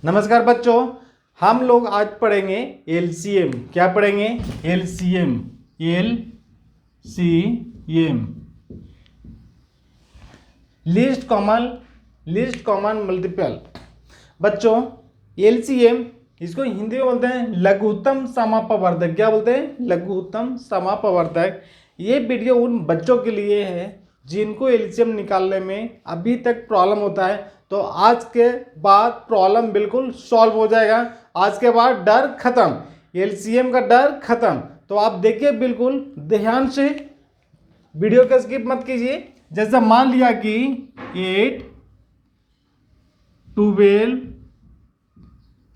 नमस्कार बच्चों, हम लोग आज पढ़ेंगे एलसीएम। क्या पढ़ेंगे? एलसीएम। List common multiple. बच्चों, एलसीएम इसको हिंदी में बोलते हैं लघुत्तम समापवर्तक। क्या बोलते हैं? लघुत्तम समापवर्तक। ये वीडियो उन बच्चों के लिए है जिनको एलसीएम निकालने में अभी तक प्रॉब्लम होता है। तो आज के बाद प्रॉब्लम बिल्कुल सॉल्व हो जाएगा। आज के बाद डर खत्म, एलसीएम का डर खत्म। तो आप देखिए, बिल्कुल ध्यान से, वीडियो का स्किप मत कीजिए। जैसा मान लिया कि 8, 12,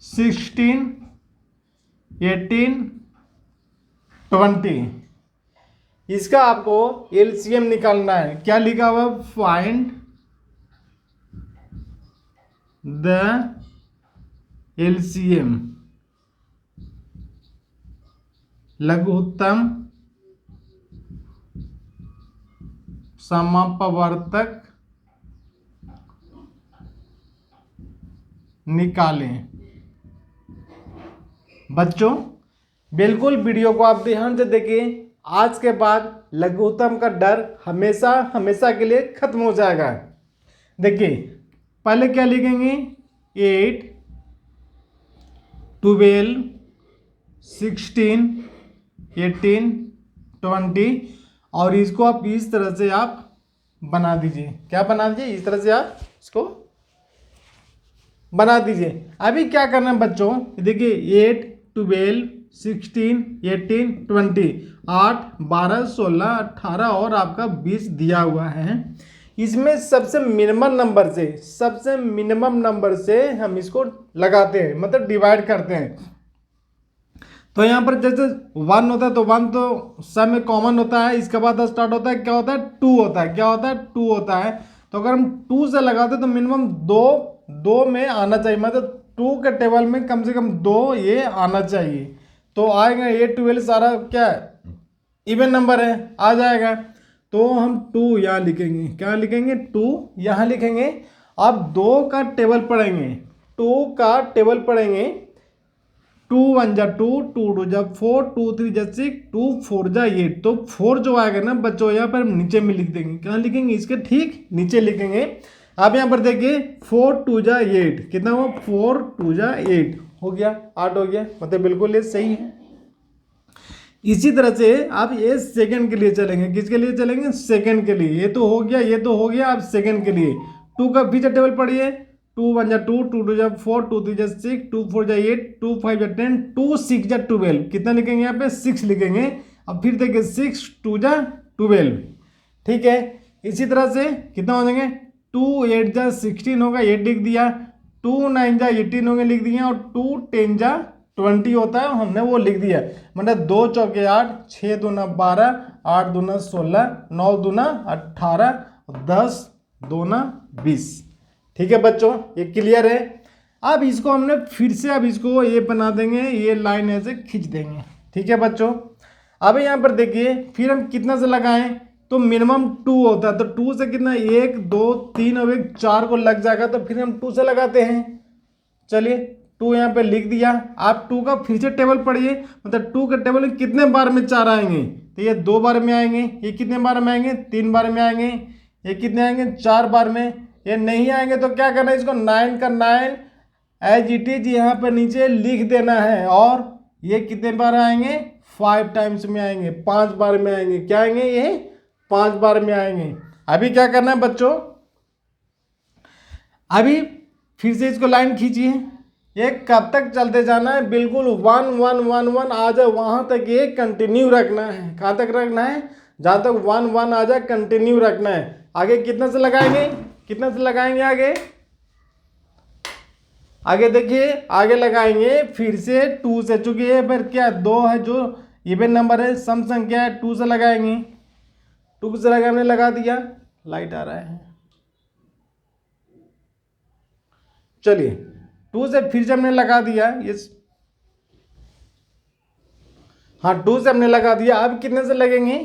16, 18, 20, इसका आपको एलसीएम निकालना है। क्या लिखा हुआ? फाइंड द एलसीएम, लघुत्तम समापवर्तक निकालें। बच्चों, बिल्कुल वीडियो को आप ध्यान से देखिए। आज के बाद लघुत्तम का डर हमेशा हमेशा के लिए खत्म हो जाएगा। देखिए, पहले क्या लिखेंगे? 8, 12, 16, 18, 20, और इसको आप इस तरह से आप बना दीजिए। क्या बना दीजिए? इस तरह से आप इसको बना दीजिए। अभी क्या करना है बच्चों? देखिए, 8, 12, 16, 18, 20, 8, 12, 16, 18 और आपका 20 दिया हुआ है। इसमें सबसे मिनिमम नंबर से हम इसको लगाते हैं, मतलब डिवाइड करते हैं। तो यहाँ पर जैसे 1 होता है तो 1 तो सब में कॉमन होता है। इसके बाद स्टार्ट होता है, क्या होता है? 2 होता है। क्या होता है? 2 होता है। तो अगर हम 2 से लगाते तो मिनिमम 2 में आना चाहिए, मतलब 2 के टेबल में कम से कम 2 ये आना चाहिए। तो आएगा 8, 12 सारा क्या है? इवन नंबर है, आ जाएगा। तो हम 2 यहाँ लिखेंगे। क्या लिखेंगे? 2 यहाँ लिखेंगे। अब 2 का टेबल पढ़ेंगे। 2 का टेबल पढ़ेंगे। 2 1 जा 2, 2 2 जा 4, 2 3 जा 6, 2 4 जा 8। तो 4 जो आएगा ना बच्चों, यहाँ पर हम नीचे में लिख देंगे। कहाँ लिखेंगे? इसके ठीक नीचे लिखेंगे। अब यहाँ पर देखिए, 4 2 जा 8, कितना हुआ? 4 2 जा 8 हो गया, 8 हो गया, मतलब बिल्कुल ये सही है। इसी तरह से आप ये सेकंड के लिए चलेंगे। किसके लिए चलेंगे? सेकंड के लिए। ये तो हो गया, ये तो हो गया। आप सेकंड के लिए 2 का फीचर टेबल पढ़िए। 2 1 जा 2, 2 2 जा 4, 2 3 जा 6, 2 4 जा 8, 2 5 जा 10, 2 6 जा 12। कितना लिखेंगे? यहाँ पे 6 लिखेंगे। अब फिर देखिए, 6 2 जा 12, ठीक है। इसी तरह से कितना हो जाएंगे? 2 8 जा 16 होगा, 8 लिख दिया। 2 9 जा 18 होंगे, लिख दिया। और 2 10 जा 20 होता है, हमने वो लिख दिया। मतलब 2 चौके 8, 6 दूना 12, 8 दूना 16, 9 दूना 18, 10 दूना 20। ठीक है बच्चों, ये क्लियर है। अब इसको हमने फिर से अब इसको ये बना देंगे, ये लाइन ऐसे खींच देंगे। ठीक है बच्चों, अब यहाँ पर देखिए, फिर हम कितना से लगाएं? तो मिनिमम 2 होता है। तो 2 से कितना? 1 2 3 और 1 4 को लग जाएगा। तो फिर हम 2 से लगाते हैं। चलिए, 2 यहाँ पे लिख दिया। आप 2 का फिर से टेबल पढ़िए, मतलब 2 के टेबल में कितने बार में 4 आएंगे? तो ये 2 बार में आएंगे। ये कितने बार में आएंगे? 3 बार में आएंगे। ये कितने आएंगे? 4 बार में। ये नहीं आएंगे तो क्या करना है? इसको 9 का 9 एज इट इज यहाँ पर नीचे लिख देना है। और ये कितने बार आएंगे? 5 टाइम्स में आएंगे, 5 बार में आएंगे। क्या आएंगे? ये 5 बार में आएंगे। अभी क्या करना है बच्चों? अभी फिर से इसको लाइन खींचिए। ये कब तक चलते जाना है? बिल्कुल 1 1 1 1 आ जाए वहां तक ये कंटिन्यू रखना है। कहाँ तक रखना है? जहां तक 1 1 आ जाए कंटिन्यू रखना है। आगे कितना से लगाएंगे? कितना से लगाएंगे आगे? आगे देखिए, आगे लगाएंगे फिर से 2 से, चूंकि ये पर क्या 2 है जो इवन नंबर है, सम संख्या है, 2 से लगाएंगे। 2 से लगाने लगा दिया। लाइट आ रहा है, चलिए 2 से फिर से हमने लगा दिया। ये हाँ, 2 से हमने लगा दिया। अब कितने से लगेंगे?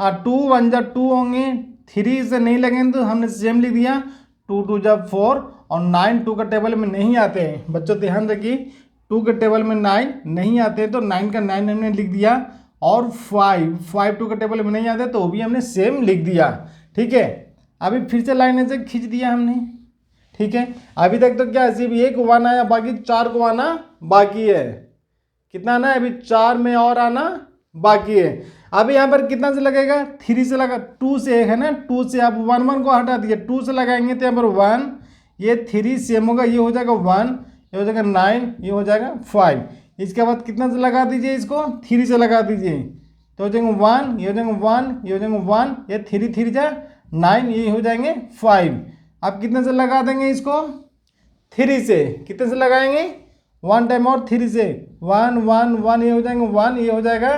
हाँ, 2 1 जा 2 होंगे। 3 से नहीं लगेंगे तो हमने सेम लिख दिया। 2 2 जा 4 और 9 2 का टेबल में नहीं आते हैं बच्चों, ध्यान रखिए 2 के टेबल में 9 नहीं आते हैं, तो 9 का 9 हमने लिख दिया। और 5 2 के टेबल में नहीं आते तो वो भी हमने सेम लिख दिया। ठीक है, अभी फिर से लाइन ऐसे खींच दिया हमने। ठीक है, अभी तक तो क्या सिर्फ एक 1 आया, बाकी 4 को आना बाकी है। कितना आना है अभी 4 में और आना बाकी है। अभी यहाँ पर कितना से लगेगा 3 से लगा, 2 से है ना, 2 से आप 1 1 को हटा दिए, 2 से लगाएंगे तो यहाँ पर 1, ये 3 सेम होगा, ये हो जाएगा 1, ये हो जाएगा 9, ये हो जाएगा 5। इसके बाद कितना से लगा दीजिए इसको, 3 से लगा दीजिए तो हो जाएंगे 1, ये हो जाएंगे 1, ये हो जाएंगे 1, ये 3 3 जा 9, ये हो जाएंगे 5। अब कितने से लगा देंगे इसको 3 से, कितने से लगाएंगे 1 टाइम और 3 से 1 1 1, ये हो जाएंगे 1, ये हो जाएगा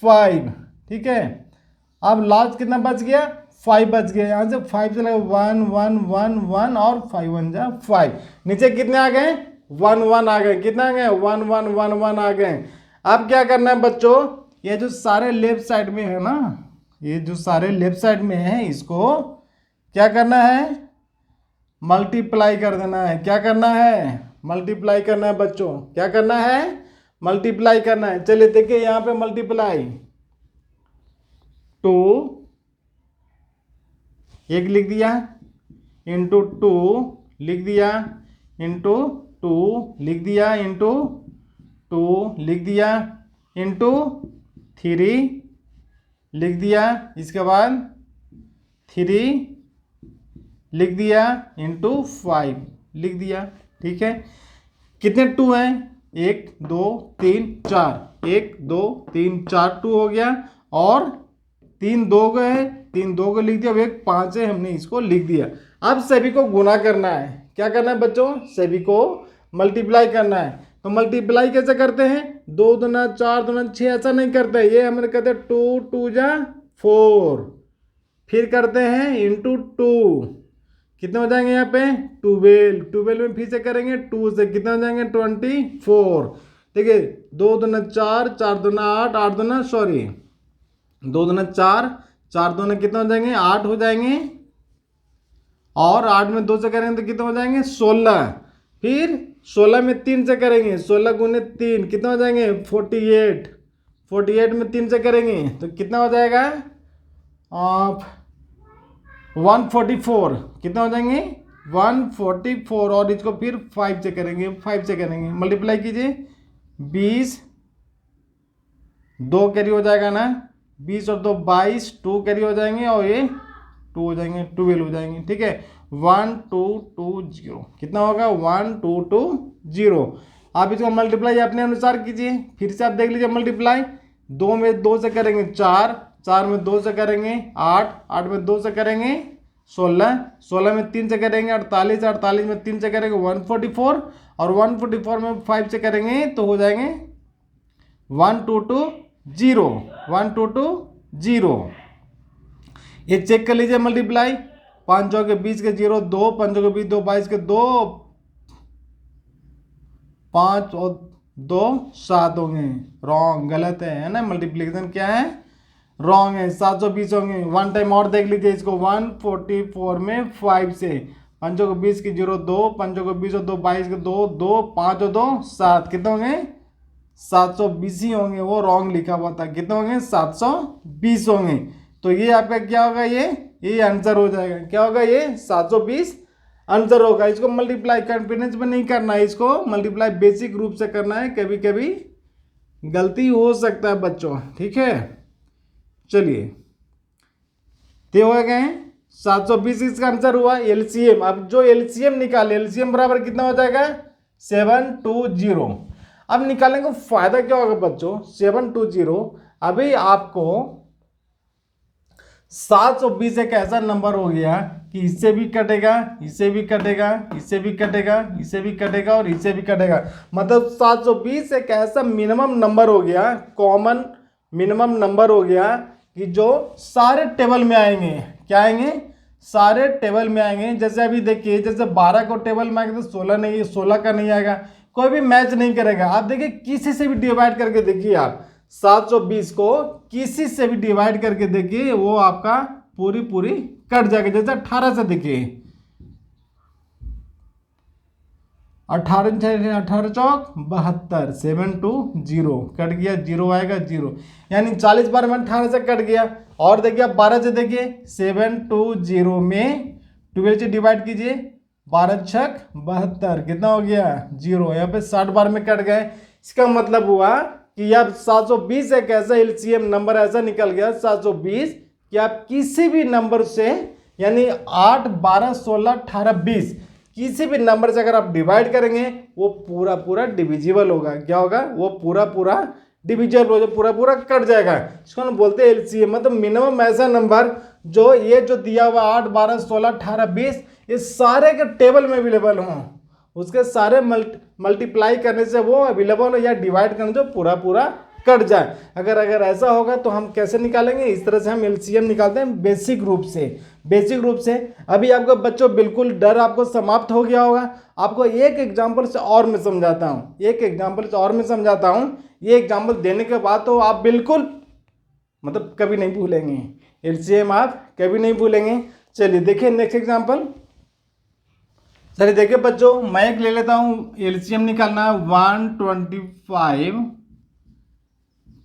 5। ठीक है, अब लास्ट कितना बच गया 5 बच गया, यहाँ से 5 से लगा 1 1 1 1 और 5 1 जा 5। नीचे कितने आ गए 1 1 आ गए, कितना आ गए 1 1 1 1 आ गए। अब क्या करना है बच्चों, ये जो सारे लेफ्ट साइड में है ना, ये जो सारे लेफ्ट साइड में है इसको क्या करना है मल्टीप्लाई कर देना है। क्या करना है मल्टीप्लाई करना है बच्चों, क्या करना है मल्टीप्लाई करना है। चलिए देखिए यहाँ पे मल्टीप्लाई 2 एक लिख दिया, इंटू 2 लिख दिया, इंटू 2 लिख दिया, इंटू 2 लिख दिया, इंटू 3 लिख दिया, इसके बाद 3 लिख दिया, इंटू 5 लिख दिया। ठीक है, कितने 2 हैं 1 2 3 4, 1 2 3 4 2 हो गया, और 3 2 गए हैं, 3 2 को लिख दिया, अब 1 5 है हमने इसको लिख दिया। अब सभी को गुना करना है, क्या करना है बच्चों सभी को मल्टीप्लाई करना है। तो मल्टीप्लाई कैसे करते हैं 2 दूना 4 दूना 6 ऐसा नहीं करते, ये हमने कहते हैं 2 2 जा 4, फिर करते हैं इंटू 2, कितने हो जाएंगे यहाँ पे 12, 12 में फिर से करेंगे 2 से, कितने हो जाएंगे 24। ठीक है, 2 दूना 4 4 दूना 8 8 दूना 2 दूना 4 4 दूना कितने हो जाएंगे 8 हो जाएंगे, और 8 में 2 से करेंगे तो कितने हो जाएंगे 16, फिर 16 में 3 से करेंगे 16 गुने 3 कितने हो जाएंगे 48, 48 में 3 से करेंगे तो कितना हो जाएगा 144, कितना हो जाएंगे 144, और इसको फिर 5 से करेंगे, 5 से करेंगे मल्टीप्लाई कीजिए 20 2 कैरी हो जाएगा ना, 20 और 2 22, 2 कैरी हो जाएंगे और ये 2 हो जाएंगे 12 हो जाएंगे। ठीक है, 1 2 2 0 कितना होगा 1 2 2 0। आप इसको मल्टीप्लाई अपने अनुसार कीजिए, फिर से आप देख लीजिए मल्टीप्लाई 2 में 2 से करेंगे 4 4 में 2 से करेंगे 8 8 में 2 से करेंगे 16 16 में 3 से करेंगे 48 48 में 3 से करेंगे 144, और 144 में 5 से करेंगे तो हो जाएंगे 1 2 2 0 1 2 2 0। ये चेक कर लीजिए मल्टीप्लाई 5 के 20 के 0 2 5 के 20 2 22 के 2 5 और 2 7 होंगे, रॉन्ग गलत है ना, मल्टीप्लिकेशन क्या है रॉन्ग है, 720 होंगे। 1 टाइम और देख लीजिए इसको 144 में 5 से 5 को 20 की 0 2 5 को 20 और 2 22 के 2 2 5 और 2 7 कितने होंगे 720 ही होंगे, वो रॉन्ग लिखा हुआ था, कितने होंगे 720 होंगे। तो ये आपका क्या होगा ये आंसर हो जाएगा, क्या होगा ये 720 आंसर होगा। इसको मल्टीप्लाई कॉन्फिडेंस में नहीं करना है, इसको मल्टीप्लाई बेसिक रूप से करना है, कभी कभी गलती हो सकता है बच्चों। ठीक है, चलिए ते हो गए 720 इसका आंसर हुआ। एलसीएम, अब जो एलसीएम निकाले, एलसीएम बराबर कितना हो जाएगा 720। अब निकालने का फायदा क्या होगा बच्चों 720, अभी आपको 720 एक ऐसा नंबर हो गया कि इससे भी कटेगा, इससे भी कटेगा, इससे भी कटेगा, इससे भी कटेगा और इससे भी कटेगा, मतलब 720 एक ऐसा मिनिमम नंबर हो गया, कॉमन मिनिमम नंबर हो गया कि जो सारे टेबल में आएंगे। क्या आएंगे सारे टेबल में आएंगे। जैसे अभी देखिए, जैसे 12 को टेबल में आएगा तो 16 नहीं, 16 का नहीं आएगा, कोई भी मैच नहीं करेगा। आप देखिए किसी से भी डिवाइड करके देखिए, आप 720 को किसी से भी डिवाइड करके देखिए, वो आपका पूरी कट जाएगा। जैसे 18 से देखिए 18 चौक 72, 720 कट गया, 0 आएगा 0, यानी 40 बार में 18 से कट गया। और देखिए अब 12 से देखिए 720 में 12 से डिवाइड कीजिए, 12 छक 72, कितना हो गया 0, यहाँ पे 60 बार में कट गए। इसका मतलब हुआ कि अब 720 एक ऐसा एलसीएम नंबर ऐसा निकल गया 720 कि आप किसी भी नंबर से, यानी 8, 12, 16, 18, 20 किसी भी नंबर से अगर आप डिवाइड करेंगे वो पूरा पूरा डिविजिबल होगा। क्या होगा, वो पूरा पूरा डिविजिबल हो, पूरा पूरा कट जाएगा। इसको हम बोलते हैं एलसीएम, मतलब मिनिमम ऐसा नंबर जो ये जो दिया हुआ 8, 12, 16, 18, 20 ये सारे के टेबल में अवेलेबल हों, उसके सारे मल्टीप्लाई करने से वो अवेलेबल हो या डिवाइड करने से पूरा पूरा कट जाए। अगर ऐसा होगा तो हम कैसे निकालेंगे, इस तरह से हम एलसीएम निकालते हैं बेसिक रूप से। अभी आपको बच्चों बिल्कुल डर आपको समाप्त हो गया होगा। आपको एक एग्जांपल से और मैं समझाता हूँ, ये एग्जांपल देने के बाद तो आप बिल्कुल मतलब कभी नहीं भूलेंगे एलसीएम, आप कभी नहीं भूलेंगे। चलिए देखिए नेक्स्ट एग्जांपल। चलिए देखिए बच्चों, मैं एक ले लेता हूँ, एलसीएम निकालना है 125,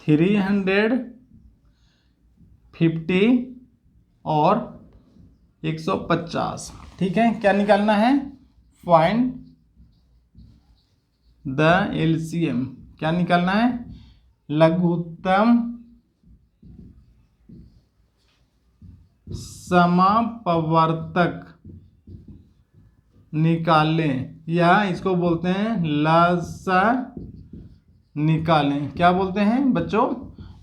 350 और 150। ठीक है, क्या निकालना है, फाइंड द एलसीएम। क्या निकालना है, लघुत्तम समापवर्तक निकालें, या इसको बोलते हैं लसा निकालें। क्या बोलते हैं बच्चों,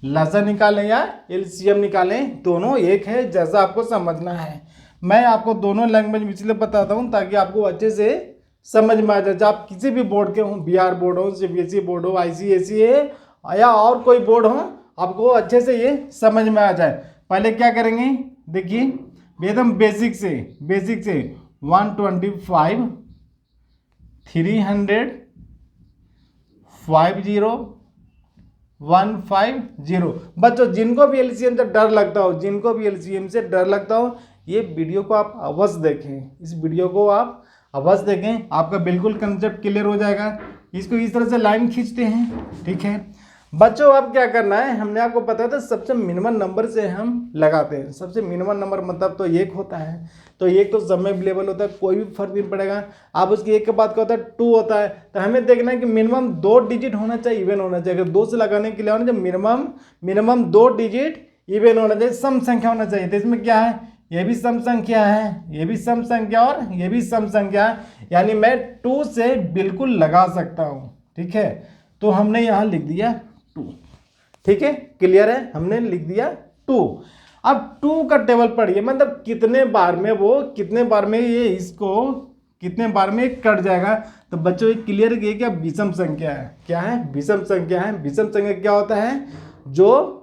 लसा निकालें या एलसीएम निकालें, दोनों एक है जैसा आपको समझना है। मैं आपको दोनों लैंग्वेज में इसलिए बताता हूँ ताकि आपको अच्छे से समझ में आ जाए। जब आप किसी भी बोर्ड के हों, बिहार बोर्ड हो, सीबीएसई बोर्ड हो, आईसीएसई है या और कोई बोर्ड हो, आपको अच्छे से ये समझ में आ जाए। पहले क्या करेंगे, देखिए एकदम बेसिक से 125, 300, 50, 150। बच्चों जिनको भी एलसीएम से डर लगता हो, ये वीडियो को आप अवश्य देखें, इस वीडियो को आप अवश्य देखें, आपका बिल्कुल कंसेप्ट क्लियर हो जाएगा। इसको इस तरह से लाइन खींचते हैं। ठीक है बच्चों, अब क्या करना है, हमने आपको बताया था सबसे मिनिमम नंबर से हम लगाते हैं। सबसे मिनिमम नंबर मतलब तो एक होता है, तो एक तो सब में अवेलेबल होता है, कोई भी फर्क नहीं पड़ेगा। आप उसकी एक के बाद क्या होता है, 2 होता है, तो हमें देखना है कि मिनिमम 2 डिजिट होना चाहिए, इवन होना चाहिए। अगर 2 से लगाने के लिए होना चाहिए मिनिमम 2 डिजिट इवन होना चाहिए, सम संख्या होना चाहिए। तो इसमें क्या है, ये भी सम संख्या है, ये भी सम संख्या और ये भी सम संख्या है, यानी मैं 2 से बिल्कुल लगा सकता हूँ। ठीक है, तो हमने यहाँ लिख दिया 2। ठीक है, क्लियर है, हमने लिख दिया 2। अब 2 का टेबल पढ़िए, मतलब कितने बार में ये इसको कितने बार में कट जाएगा। तो बच्चों एक क्लियर है कि विषम संख्या है। क्या है, विषम संख्या है। विषम संख्या क्या होता है, जो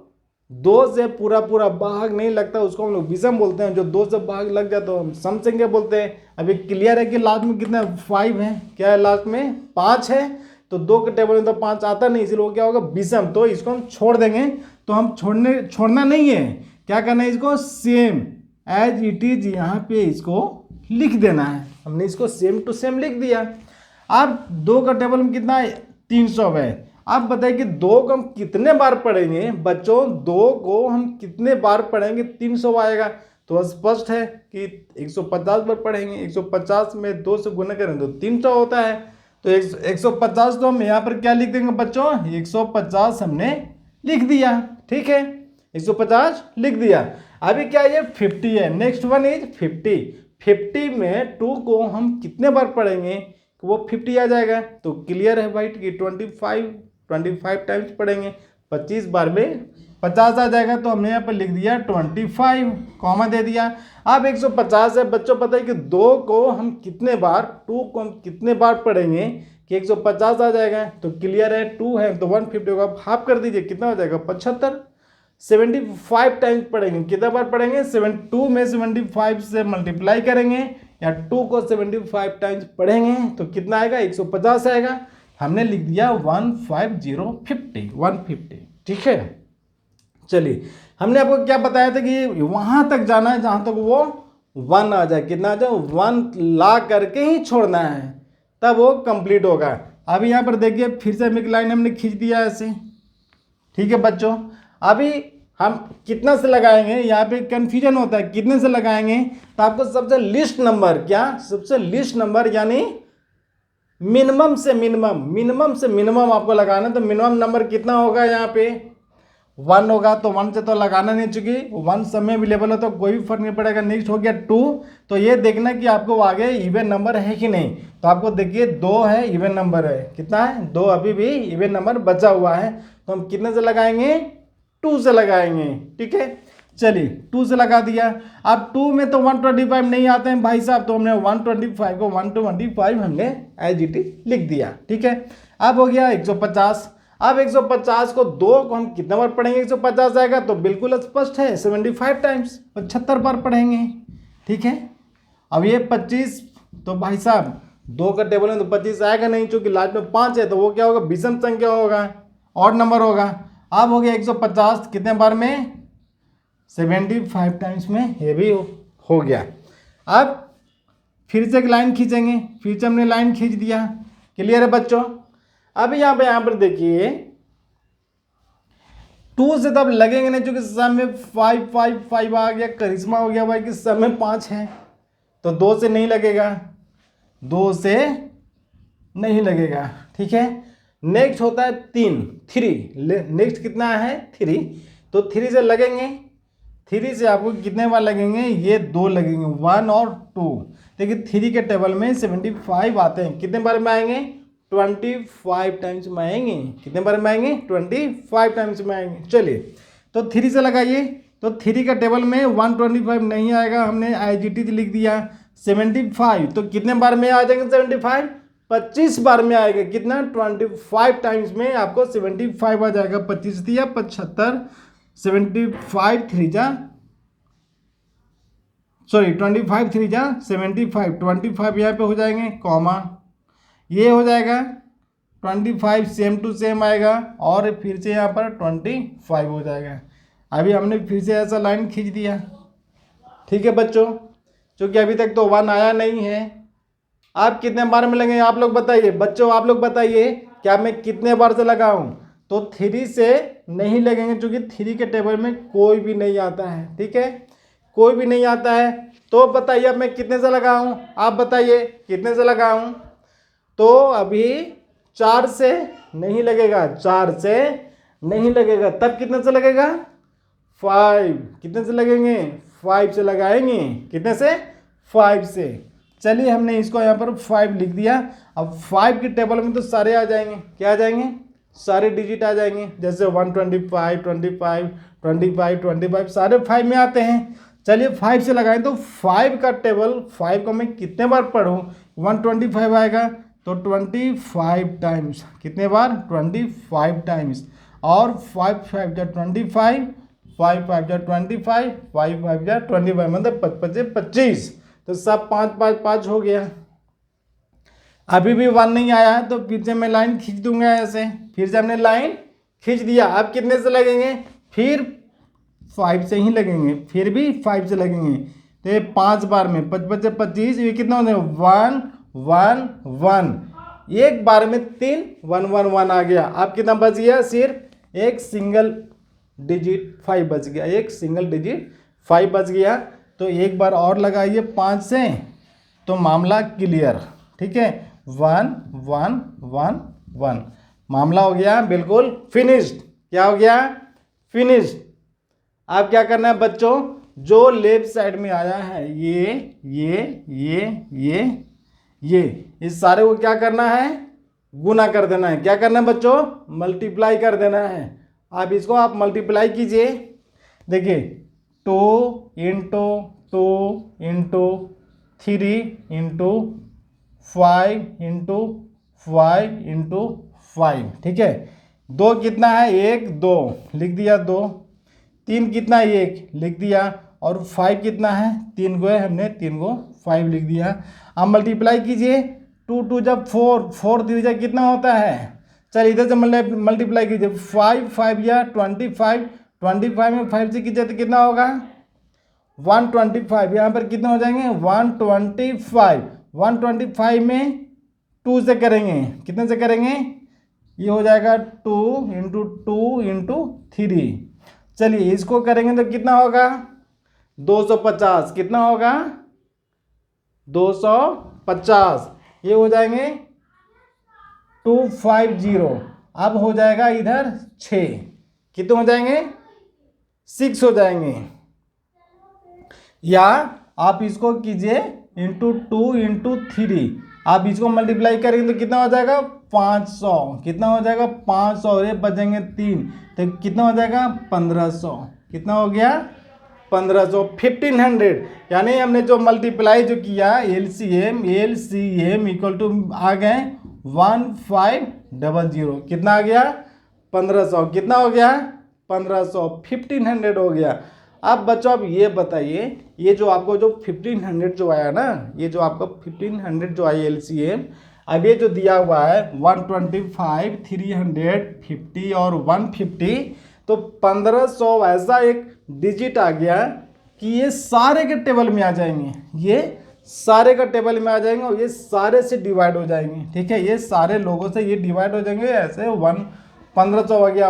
2 से पूरा भाग नहीं लगता उसको हम लोग विषम बोलते हैं। जो 2 से भाग लग जाए तो हम सम संख्या बोलते हैं। अभी क्लियर है कि लास्ट में कितना 5 है, क्या है लास्ट में 5 है, तो 2 के टेबल में तो 5 आता नहीं, इसलिए वो क्या होगा विषम। तो इसको हम छोड़ देंगे, तो हम छोड़ना नहीं है, क्या करना है, इसको सेम एज इट इज यहाँ पे इसको लिख देना है। हमने इसको सेम टू सेम लिख दिया। अब 2 का टेबल में कितना है, 300 है। आप बताइए कि 2 को हम कितने बार पढ़ेंगे बच्चों, 2 को हम कितने बार पढ़ेंगे 300 आएगा। तो स्पष्ट है कि 150 बार पढ़ेंगे। 150 में 2 से गुना करें तो 300 होता है। तो 150 तो हम यहाँ पर क्या लिख देंगे बच्चों, 150 हमने लिख दिया। ठीक है, 150 लिख दिया। अभी क्या ये 50 है, नेक्स्ट वन इज 50 में 2 को हम कितने बार पढ़ेंगे, वो 50 आ जाएगा। तो क्लियर है भाई कि 25 टाइम्स पढ़ेंगे, 25 बार में 50 आ जाएगा। तो हमने यहाँ पर लिख दिया 25, कॉमा दे दिया। अब 150 है बच्चों, पता है कि 2 को हम कितने बार, 2 को हम कितने बार पढ़ेंगे कि 150 आ जाएगा। तो क्लियर है, 2 है तो 150 को आप हाफ कर दीजिए, कितना हो जाएगा 75। 75 टाइम्स पढ़ेंगे, कितना बार पढ़ेंगे, 2 में 75 से मल्टीप्लाई करेंगे या 2 को 75 टाइम्स पढ़ेंगे तो कितना आएगा, 150 आएगा। हमने लिख दिया 150। ठीक है, चलिए हमने आपको क्या बताया था कि वहां तक जाना है जहां तक वो 1 आ जाए। कितना आ जाए, 1 ला करके ही छोड़ना है। तब वो कंप्लीट होगा। अभी यहाँ पर देखिए फिर से एक लाइन हमने खींच दिया ऐसे, ठीक है बच्चों। अभी हम कितना से लगाएंगे, यहाँ पे कंफ्यूजन होता है कितने से लगाएंगे, तो आपको सबसे लिस्ट नंबर, क्या सबसे लिस्ट नंबर यानी मिनिमम से मिनिमम आपको लगाना है। तो मिनिमम नंबर कितना होगा, यहाँ पे 1 होगा, तो 1 से तो लगाना नहीं, चूंकि 1 सब में अवेलेबल है तो कोई भी फर्क नहीं पड़ेगा। नेक्स्ट हो गया 2, तो ये देखना कि आपको आगे इवन नंबर है कि नहीं। तो आपको देखिए 2 है, इवन नंबर है, कितना है 2, अभी भी इवन नंबर बचा हुआ है। तो हम कितने से लगाएंगे, 2 से लगाएंगे, ठीक है। चलिए 2 से लगा दिया। अब 2 में तो 125 नहीं आते हैं भाई साहब, तो हमने 125 को 125 हमने एज इट इज लिख दिया, ठीक है। अब हो गया 150। अब 150 को 2 को हम कितना बार पढ़ेंगे, 150 आएगा तो बिल्कुल स्पष्ट है 75 टाइम्स, 75 बार पढ़ेंगे, ठीक है। अब ये 25, तो भाई साहब 2 का टेबल में तो 25 आएगा नहीं, चूंकि लास्ट में 5 है, तो वो क्या होगा, विषम संख्या होगा, ऑड नंबर होगा। अब हो गया 150 कितने बार में, 75 टाइम्स में, ये भी हो गया। अब फिर से एक लाइन खींचेंगे, फिर से हमने लाइन खींच दिया, क्लियर है बच्चों। अब यहाँ पर देखिए 2 से तब लगेंगे नहीं, क्योंकि सब में 5 5 5 आ गया, करिश्मा हो गया भाई कि सब में 5 है, तो 2 से नहीं लगेगा, 2 से नहीं लगेगा, ठीक है। नेक्स्ट होता है 3, नेक्स्ट कितना है 3, तो 3 से लगेंगे। 3 से आपको कितने बार लगेंगे, ये 2 लगेंगे, 1 और 2। देखिए 3 के टेबल में 75 आते हैं, कितने बार में आएंगे, 25 टाइम्स में आएंगे, कितने बार में आएंगे, 25 टाइम्स में आएंगे। चलिए तो 3 से लगाइए, तो 3 का टेबल में 125 नहीं आएगा, हमने IGT लिख दिया। 75 तो कितने बार में आ जाएंगे, 75 25 बार में आएगा, कितना 25 टाइम्स में आपको 75 आ जाएगा। 25 दिया 75, 75 3 जा, सॉरी 25 3 जा 75, 25 यहाँ पे हो जाएंगे, कॉमा ये हो जाएगा 25 सेम टू सेम आएगा, और फिर से यहाँ पर 25 हो जाएगा। अभी हमने फिर से ऐसा लाइन खींच दिया, ठीक है बच्चों, क्योंकि अभी तक तो 1 आया नहीं है। आप कितने बार में लगेंगे, आप लोग बताइए बच्चों, आप लोग बताइए क्या मैं कितने बार से लगाऊं। तो 3 से नहीं लगेंगे, क्योंकि 3 के टेबल में कोई भी नहीं आता है, ठीक है, कोई भी नहीं आता है। तो बताइए अब मैं कितने से लगाऊं, आप बताइए कितने से लगाऊं। तो अभी 4 से नहीं लगेगा, 4 से नहीं लगेगा, तब कितने से लगेगा, 5, कितने से लगेंगे, 5 से लगाएंगे, कितने से, 5 से। चलिए हमने इसको यहाँ पर 5 लिख दिया। अब 5 के टेबल में तो सारे आ जाएंगे, क्या आ जाएंगे, सारे डिजिट आ जाएंगे, जैसे 125 25 25 25 सारे 5 में आते हैं। चलिए 5 से लगाएं, तो 5 का टेबल, 5 को मैं कितने बार पढ़ूँ, 125 आएगा, तो 25 टाइम्स, कितने बार, 25 टाइम्स, और 5 5 जा 25, 5 5 जा 25, 5 5 जा 25, मतलब 5 25, तो सब 5 5 5 हो गया। अभी भी 1 नहीं आया है, तो फिर से मैं लाइन खींच दूंगा ऐसे, फिर से हमने लाइन खींच दिया। अब कितने से लगेंगे, फिर 5 से ही लगेंगे, फिर भी 5 से लगेंगे, तो ये 5 बार में 5 5 25, ये कितना होता है, 1 1 1, एक बार में 3 1 1 1 आ गया। अब कितना बच गया, सिर्फ एक सिंगल डिजिट 5 बच गया, एक सिंगल डिजिट 5 बच गया। तो एक बार और लगाइए 5 से, तो मामला क्लियर, ठीक है, 1 1 1 1, मामला हो गया बिल्कुल फिनिश्ड। क्या हो गया, फिनिश्ड। अब क्या करना है बच्चों, जो लेफ्ट साइड में आया है, ये इस सारे को क्या करना है, गुना कर देना है। क्या करना है बच्चों, मल्टीप्लाई कर देना है। अब इसको आप मल्टीप्लाई कीजिए, देखिए 2 into 2 into 3 into 5 into 5 into 5, ठीक है। 2 कितना है, 1 2 लिख दिया, 2 3 कितना है, 1 लिख दिया, और 5 कितना है, 3 को है, हमने 3 को 5 लिख दिया। अब मल्टीप्लाई कीजिए, 2 2 जब 4 4 3 जब कितना होता है, चलिए इधर से मल्टीप्लाई कीजिए, 5 5 या 25, 25 में 5 से कीजिए तो कितना होगा, 125। यहाँ पर कितने हो जाएंगे, 125, 125 में 2 से करेंगे, कितने से करेंगे, ये हो जाएगा 2 इंटू 2 इंटू 3। चलिए इसको करेंगे तो कितना होगा 250, कितना होगा 250, ये हो जाएंगे 250। अब हो जाएगा इधर 6, कितने हो जाएंगे 6 हो जाएंगे। या आप इसको कीजिए इंटू 2 इंटू 3, आप इसको मल्टीप्लाई करेंगे तो कितना हो जाएगा 500, कितना हो जाएगा 500, और ये बचेंगे 3, तो कितना हो जाएगा 1500, कितना हो गया 1500, 1500। यानी हमने जो मल्टीप्लाई जो किया एलसीएम इक्वल टू आ गए 1500, कितना आ गया 1500, कितना हो गया 1500, 1500 हो गया। अब बच्चों आप ये बताइए, ये जो आपको जो 1500 जो आया ना, ये जो आपको 1500 जो आया एलसीएम, अब ये जो दिया हुआ है 125, 350 और 150, तो 1500 ऐसा एक डिजिट आ गया कि ये सारे के टेबल में आ जाएंगे, ये सारे का टेबल में आ जाएंगे और ये सारे से डिवाइड हो जाएंगे। ठीक है, ये सारे लोगों से ये डिवाइड हो जाएंगे ऐसे 1500 हो गया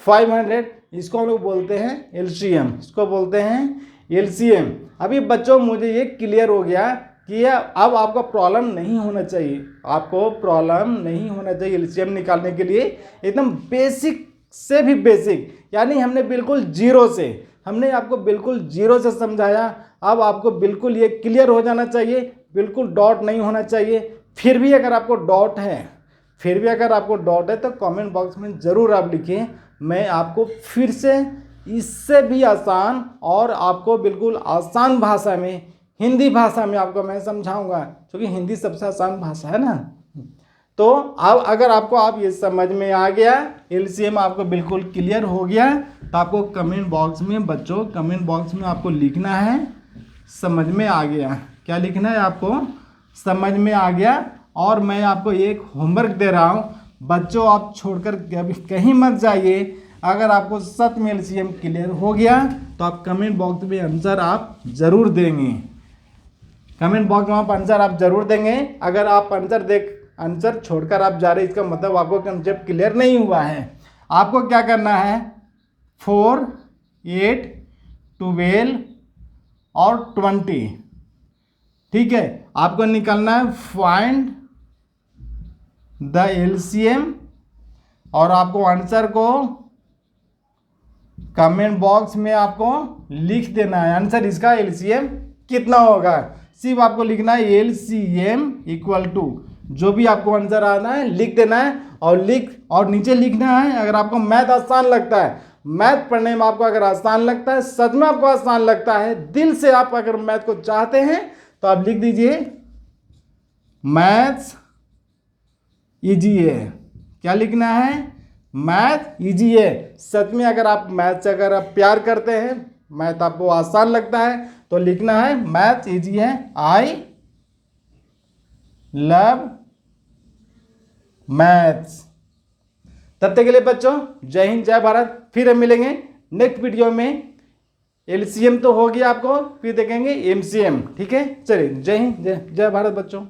1500, इसको हम लोग बोलते हैं एलसीएम, इसको बोलते हैं एलसीएम। अभी बच्चों मुझे ये क्लियर हो गया कि अब आपको प्रॉब्लम नहीं होना चाहिए, आपको प्रॉब्लम नहीं होना चाहिए एलसीएम निकालने के लिए। एकदम बेसिक से भी बेसिक, यानी हमने बिल्कुल जीरो से, हमने आपको बिल्कुल जीरो से समझाया। अब आपको बिल्कुल ये क्लियर हो जाना चाहिए, बिल्कुल डॉट नहीं होना चाहिए। फिर भी अगर आपको डॉट है तो कमेंट बॉक्स में ज़रूर आप लिखिए, मैं आपको फिर से इससे भी आसान और आपको बिल्कुल आसान भाषा में, हिंदी भाषा में आपको मैं समझाऊंगा, क्योंकि हिंदी सबसे आसान भाषा है ना। तो अब अगर आपको आप ये समझ में आ गया, एलसीएम आपको बिल्कुल क्लियर हो गया, तो आपको कमेंट बॉक्स में बच्चों, कमेंट बॉक्स में आपको लिखना है समझ में आ गया। क्या लिखना है आपको, समझ में आ गया। और मैं आपको एक होमवर्क दे रहा हूँ बच्चों, आप छोड़कर कहीं मत जाइए। अगर आपको सच में एलसीएम क्लियर हो गया तो आप कमेंट बॉक्स में आंसर आप ज़रूर देंगे, कमेंट बॉक्स में आप आंसर आप ज़रूर देंगे। अगर आप आंसर छोड़कर आप जा रहे, इसका मतलब आपको कंसेप्ट क्लियर नहीं हुआ है। आपको क्या करना है, 4, 8, 12 और 20, ठीक है, आपको निकालना है फाइंड द एलसीएम, और आपको आंसर को कमेंट बॉक्स में आपको लिख देना है, आंसर इसका एलसीएम कितना होगा। सिर्फ आपको लिखना है एलसीएम इक्वल टू, जो भी आपको आंसर आना है लिख देना है, और नीचे लिखना है। अगर आपको मैथ आसान लगता है, मैथ पढ़ने में आपको अगर आसान लगता है, सच में आपको आसान लगता है, दिल से आप अगर मैथ को चाहते हैं तो आप लिख दीजिए मैथ्स इजी है। क्या लिखना है, मैथ इजी है। सच में अगर आप मैथ से अगर आप प्यार करते हैं, मैथ आपको आसान लगता है, तो लिखना है मैथ इजी है, आई लव मैथ्स। तब तक के लिए बच्चों जय हिंद जय भारत। फिर हम मिलेंगे नेक्स्ट वीडियो में। एलसीएम तो हो गया आपको, फिर देखेंगे एमसीएम। ठीक है, चलिए जय हिंद जय भारत बच्चों।